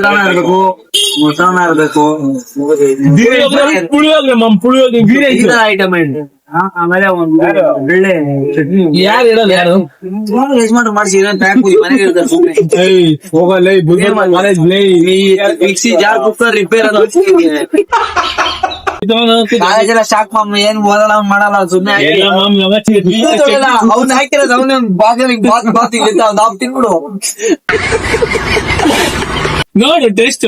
ಚಿತ್ರಾನ್ನ ಇರ್ಬೇಕು, ಮೊಸರನ್ನ ಇರ್ಬೇಕು, ಪುಳಿಯೋಗರೆ ಐಟಮ್ ಇದೆ. ಆಮೇಲೆ ಒಂದು ಒಳ್ಳೆ ಚಟ್ನಿ. ಯಾರು ಹೇಳೋದು? ಯಾರು ಯಜಮಾನ್ರು ಮಾಡಿಸಿ ಮನೆಗೆ ಇರ್ತಾರೆ ಸುಮ್ಮನೆ. ಹೋಗಲ್ಲ ಮಿಕ್ಸಿ ಜಾರ್ ಕುಕ್ಕರ್ ರಿಪೇರ್ ಅದು ಕಾಲೇಜೆಲ್ಲ ಶಾಕ್ ಮಾಮ್ ಏನ್ ಓದಲ್ಲ ಅವ್ನ್ ಮಾಡಲ್ಲ ಸುಮ್ನೆ ಅವ್ನ ಹಾಕಿರೋದು ಅವನೇ ಬಾತ್ ತಿನ್ಬಿಡು ನೋಡು ಟೇಸ್ಟ್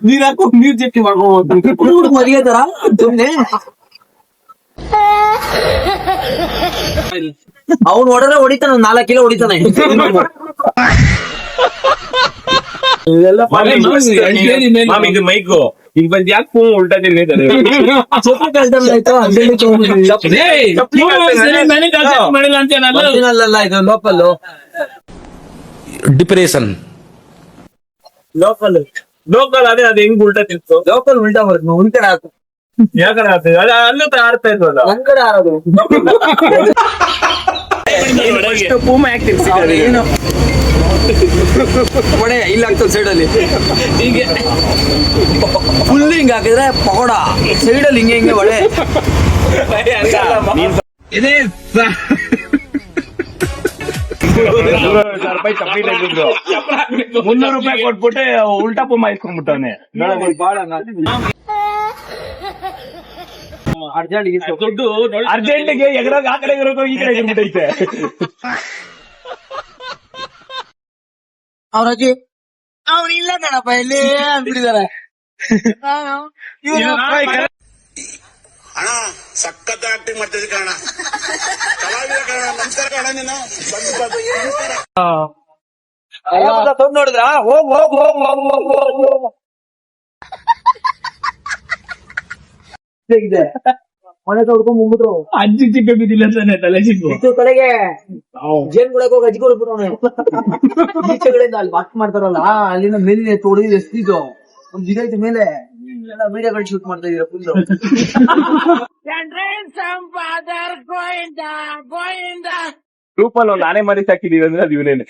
ನೀರ್ ಹಾಕೋ ನೀರ್ ಚಟ್ನಿ ಮಾಡ್ಕೋಬಹುದು ಮರಿಯತಾರ ಸುಮ್ನೆ. ಅವ್ನು ಹೊಡೆದ್ರೆ ಹೊಡಿತಾನ, 4 ಕಿಲೋ ಹೊಡಿತಾನೆ. ಇದು ಮೈಕು ಈಗ ಬಂದ್ ಯಾಕೆ ಉಲ್ಟಾ ತಿರ್ಗೈತಾರೆ? ಇದು ಲೋಕಲ್ ಡಿಪ್ರೆಷನ್ ಲೋಕಲ್ ಅದೇ ಅದು ಹೆಂಗ್ ಉಲ್ಟಾ ತಿರ್ತು? ಲೋಕಲ್ ಉಲ್ಟಾ ಬರುತ್ತೆ, ಒಂದ್ ಕಡೆ ಹಾಕು. ಯಾಕಡೆ ಆಗ್ತದೆ ಅಲ್ಲೂ ಆಡ್ತಾ ಇದ್ವಲ್ಲ ನನ್ ಕಡೆ ಆರೋದು ಪೂಮ ಯಾಕೆ ತಿರ್ಸಿದ್ದಾರೆ? ಒಡೆ ಇಲ್ಲ ಆಗ್ತದೆ ಸೈಡಲ್ಲಿ ಹೀಗೆ ಫುಲ್ ಹಿಂಗ್ ಹಾಕಿದ್ರೆ ಪಕೋಡ, ಸೈಡಲ್ಲಿ ಹಿಂಗೆ ಹಿಂಗೆ ಒಡೆ ಇದೇ ₹300 ಕೊಟ್ಬಿಟ್ಟೆ ಉಲ್ಟಾ ಪೂಮ ಇಸ್ಕೊಂಡ್ಬಿಟ್ಟವನೆ. ದುಡ್ಡು ಅರ್ಜೆಂಟ್ಗೆ ಎಗರಾಗ ಆ ಕಡೆ ಇರೋದು ಈ ಕಡೆ ಇರ್ಬಿಟ್ಟೈತೆ. ಅವ್ರಜ್ಜಿ ಅವ್ರು ಇಲ್ಲ ಕಣಪ್ಪ ಇಲ್ಲಿ ಅಂದ್ಬಿಟ್ಟಿದ್ದಾರೆ. ಅಣ್ಣ ಸಖತ್ ಆಕ್ಟಿಂಗ್ ಮಾಡ್ತಿದ್ದೆ ಕಣ, ಕಲಾವಿದ ಕಣ. ನಮಸ್ಕಾರ ಕಣ, ನೀನು ತಂದು ನೋಡಿದ್ರ ಹೋಗ್ ಹೋಗ್ ಹೋಗ್ ಹೋಗ್ ಹೋಗ್ ಹೋಗ್ ಇದೆ ಮನೆ ತೊಡ್ಕೊಂಡ್ ಮುಂಬಿಟ್ರು. ಅಜ್ಜಿ ಚಿಕ್ಕ ಬಿದ್ದಿಲ್ಲ ತಾನೆ ತಲೆ ಚಿಕ್ಕು ಇತ್ತು ಕಡೆಗೆ ಜೇನ್ ಗುಳಕ್ ಹೋಗಿ ಅಜ್ಜಿ ಕೊಡ್ಬಿಟ್ಟು ಈಚೆ ಕಡೆಯಿಂದ ಅಲ್ಲಿ ವಾಕ್ ಮಾಡ್ತಾರಲ್ಲ ಅಲ್ಲಿಂದ ಮೇಲಿನ ತೊಡಿದ ಎಷ್ಟಿದ್ದು ಒಂದ್ ಇದೈತೆ ಮೇಲೆ ವಿಡಿಯೋಗಳು ಶೂಟ್ ಮಾಡ್ತಾ ಇದೀರ ಫುಲ್. ಗ್ರೂಪಲ್ಲಿ ಒಂದು ಆನೆ ಮರಿ ಸಾಕಿದೀವಿ ಅಂದ್ರೆ ಅದು ಇವನೇನೆ.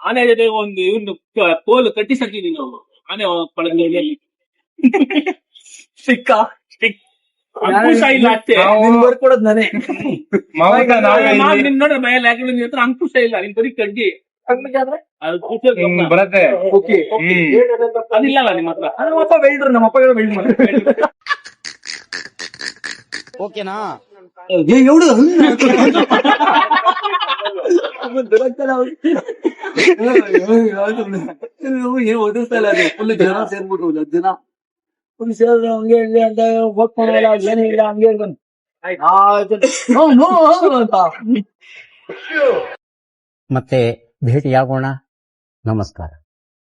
ಆನೆ ಜೊತೆ ಒಂದು ಇವನು ಪೋಲ್ ಕಟ್ಟಿ ಸಾಕಿದೀವಿ ನಾವು. ಆನೆ ಪಳದಲ್ಲಿ ಸಿಕ್ಕ ಅಂಕುಶ ಇಲ್ಲ ಅಷ್ಟೇ. ಬರ್ಕೊಡೋದ್ ನಾನೇ ನಿನ್ ನೋಡ್ರೆ ಮೈಯಲ್ಲಿ ಯಾಕೆ ನಿನ್ ಹತ್ರ ಅಂಕುಶ ಇಲ್ಲ, ನಿನ್ ಬರೀ ಕಡ್ಡಿ ಬರತ್ತೆ. ಅದಿಲ್ಲಲ್ಲ ನಿಮ್ಮ ಹತ್ರ. ನಮ್ಮಪ್ಪ ಬೆಳ್ಡ್ರು, ನಮ್ಮಪ್ಪ ಬೆಳ್ಡ್ ಮಾಡ್ತಾರೆ. ಓಕೆನಾ? ಎವಡು ಏನ್ ಓದಿಸ್ತಲ್ಲ ಅದು ಫುಲ್ ಜನ ಸೇರ್ಬಿಟ್ರು. ಜನ ಫುಲ್ ಸೇರಿದ್ರು ಹಂಗೆ ಹಂಗೆ ಅಂತ ವರ್ಕ್ ಮಾಡಲ್ಲ, ಏನೇ ಇಲ್ಲ ಹಂಗೆ ಅಂತ ಮತ್ತೆ ಭೇಟಿಯಾಗೋಣ. ನಮಸ್ಕಾರ.